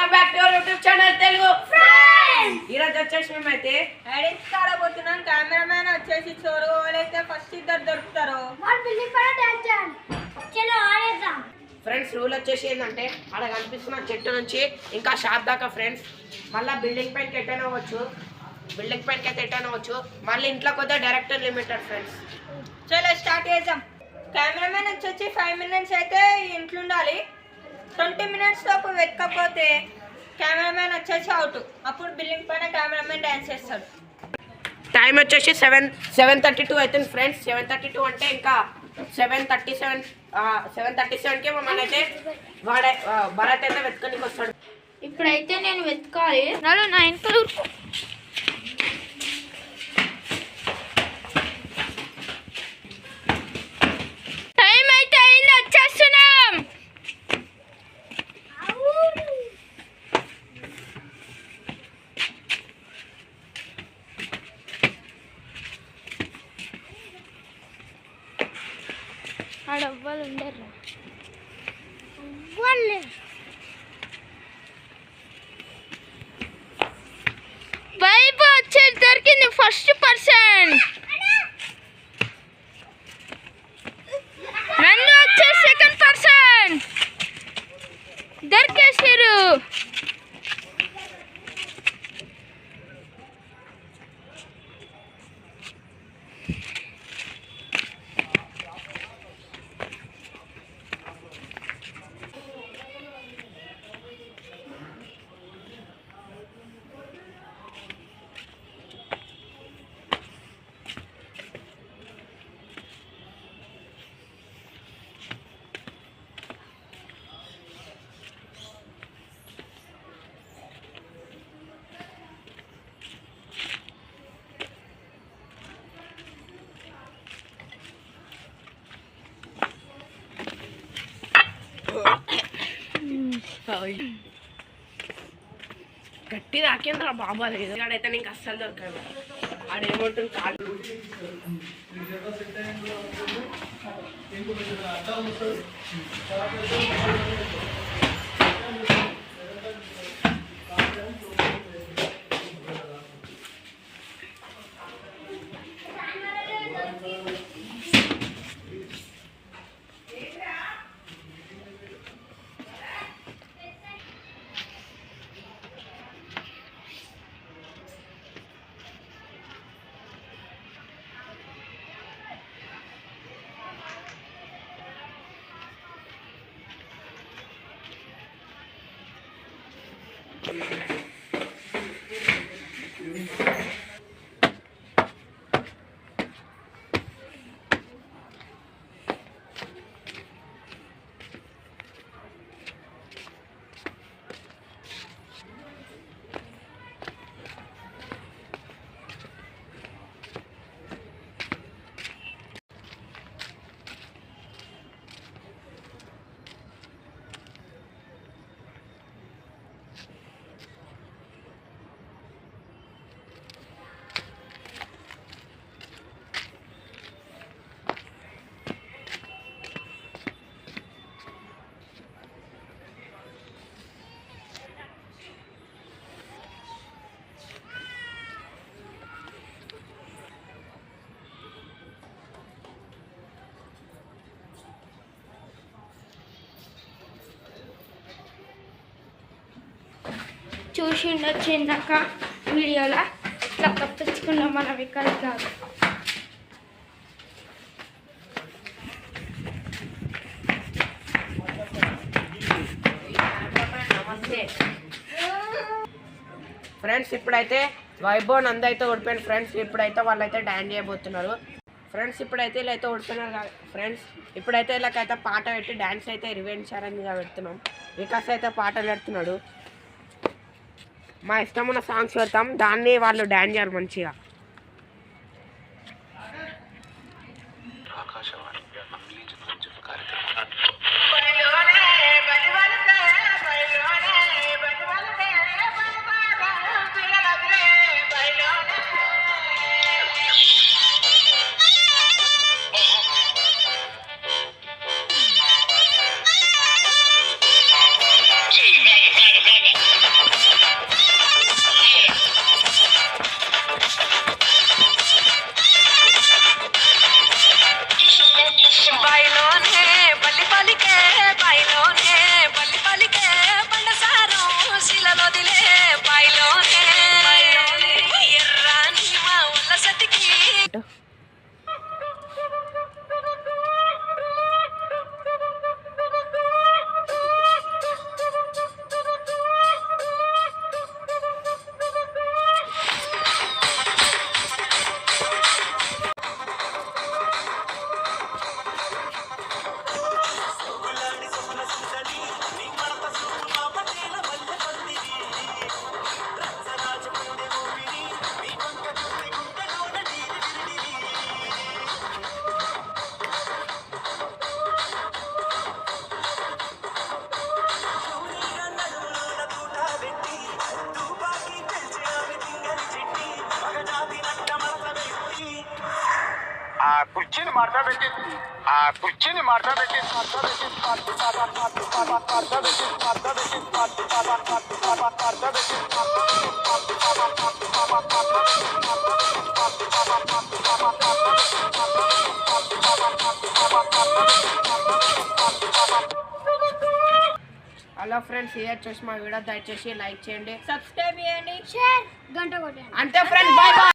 Welcome back to our YouTube channel Telugu friends. ఈ రోజు వచ్చేసి మేమైతే ఎడిట్ కాడబోతున్నాం. కెమెరామ్యాన్ వచ్చేసి చోరు వాళ్ళైతే ఫస్ట్ ఇద్దరు దొరుకుతారు. ఫ్రెండ్స్ రూల్ వచ్చేసి ఏంటంటే అక్కడ కనిపిస్తున్న చెట్టు నుంచి ఇంకా షాప్ దాకా ఫ్రెండ్స్, మళ్ళీ బిల్డింగ్ పైనకి ఎట్టైనా అవ్వచ్చు, బిల్డింగ్ పైనకి అయితే ఎట్టైనా అవ్వచ్చు, మళ్ళీ ఇంట్లోకి వద్ద డైరెక్టర్ లిమిటెడ్ ఫ్రెండ్స్. చలో స్టార్ట్ చేద్దాం. కెమెరామ్యాన్ వచ్చేసి 5 minutes అయితే ఇంట్లో ఉండాలి. 20 minutes లోపు వెతకపోతే కెమెరామ్యాన్ వచ్చేసి అవుట్. అప్పుడు బిల్డింగ్ పైన కెమెరామ్యాన్ డాన్స్ చేస్తాడు. టైం వచ్చేసి 7:32 అవుతుంది ఫ్రెండ్స్. 7:32 అంటే ఇంకా 7:37కి మమ్మల్ని అయితే భరత్ అయితే వెతుకనికి వస్తాడు. ఇప్పుడైతే నేను వెతకాలి. నా ఇంట్లో టైం అయితే అయింది, వచ్చేస్తున్నాం. ఆడవ్వాలి ఉండరు వైపు వచ్చేది దొరికింది ఫస్ట్ పర్సన్. నన్ను వచ్చే సెకండ్ పర్సన్ దొరికేసారు. గట్టి తాకేంద్ర బాబా లేదు ఆడైతే నీకు అస్సలు దొరకదు. ఆడేమంటుంది కాదు. చూసి ఉండొచ్చు ఇందాక వీడియోలో. ఇట్లా తప్పించుకున్నాం మనం ఇక్కడ కాదు. ఫ్రెండ్స్ ఇప్పుడైతే వైభవ్ నంద అయితే ఓడిపోయింది ఫ్రెండ్స్. ఇప్పుడైతే వాళ్ళైతే డాన్స్ చేయబోతున్నారు ఫ్రెండ్స్. ఇప్పుడైతే ఇలా అయితే ఓడిపోయినారు కదా ఫ్రెండ్స్. ఇప్పుడైతే ఇలాకైతే పాట పెట్టి డాన్స్ అయితే రివెంజ్ ఛాలెంజ్గా పెడుతున్నాం. వికాస్ అయితే పాటలు పెడుతున్నాడు. మా ఇష్టం ఉన్న సాంగ్స్ పెడతాం, దాన్ని వాళ్ళు డాన్స్ చేయాలి మంచిగా. హలో ఫ్రెండ్స్, ఇది వచ్చేసి మా వీడియో దయచేసి లైక్ చేయండి, సబ్స్క్రైబ్ చేయండి. గంట కొట్టండి. అంతే ఫ్రెండ్స్, బాయ్ బాయ్.